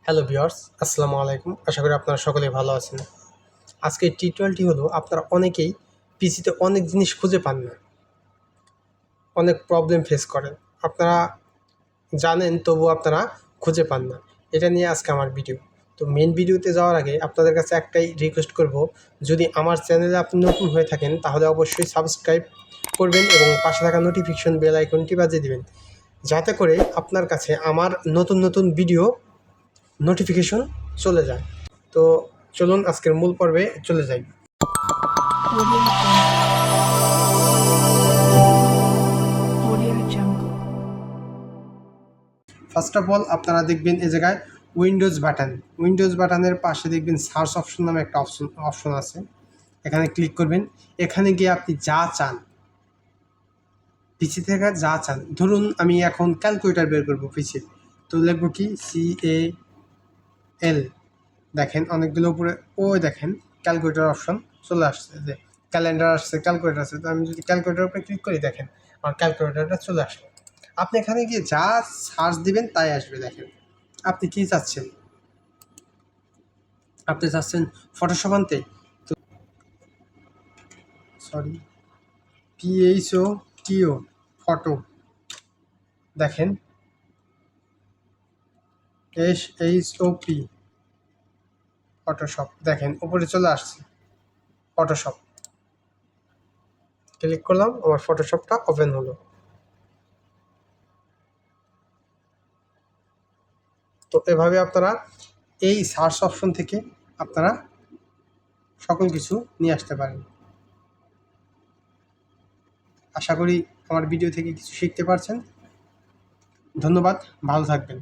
Hello viewers, আসসালামু আলাইকুম। আশা করি আপনারা সকলেই ভালো আছেন। আজকের টিউটোরিয়ালটি হলো আপনারা অনেকেই পিসিতে অনেক জিনিস খুঁজে পান না, অনেক প্রবলেম ফেস করেন। আপনারা জানেন তবুও আপনারা খুঁজে পান না। এটা নিয়ে আজকে আমার ভিডিও। তো মেন ভিডিওতে যাওয়ার আগে আপনাদের কাছে একটাই রিকোয়েস্ট করব, যদি আমার চ্যানেলে আপনি নতুন হয়ে থাকেন তাহলে অবশ্যই সাবস্ক্রাইব করবেন এবং পাশে থাকা নোটিফিকেশন বেল আইকনটি বাজিয়ে দিবেন, যাতে করে আপনার কাছে আমার নতুন নতুন ভিডিও নোটিফিকেশন চলে যায়। তো চলুন আজকের মূল পর্বে চলে যাই। ফার্স্ট অফ অল আপনারা দেখবেন এই জায়গায় উইন্ডোজ বাটনের পাশে দেখবেন সার্চ অপশন নামে একটা অপশন আছে। এখানে ক্লিক করবেন। এখানে গিয়ে আপনি যা চান, পিসি থেকে যা চান, ধরুন আমি এখন ক্যালকুলেটর বের করবো পিসি, তো লিখবো কি CAL। দেখেন অনেকগুলো উপরে ওই দেখেন ক্যালকুলেটর অপশন চলে আসছে, যে ক্যালেন্ডার আসছে, ক্যালকুলেটর আসছে। তো আমি যদি ক্যালকুলেটর উপরে ক্লিক করি, দেখেন আমার ক্যালকুলেটরটা চলে আসলো। আপনি এখানে গিয়ে যা সার্চ দিবেন তাই আসবে। দেখেন আপনি কি চাচ্ছেন, আপনি চাচ্ছেন ফটোশপ আনতে, তো PHOTO ফটো, দেখেন SHOP ফটোশপ, দেখেন উপরে চলে আসছে ফটোশপ। ক্লিক করলাম, আমার ফটোশপটা ওপেন হলো। তো এভাবে আপনারা এই সার্চ অপশন থেকে আপনারা সকল কিছু নিয়ে আসতে পারেন। আশা করি আমার ভিডিও থেকে কিছু শিখতে পারছেন। ধন্যবাদ, ভালো থাকবেন।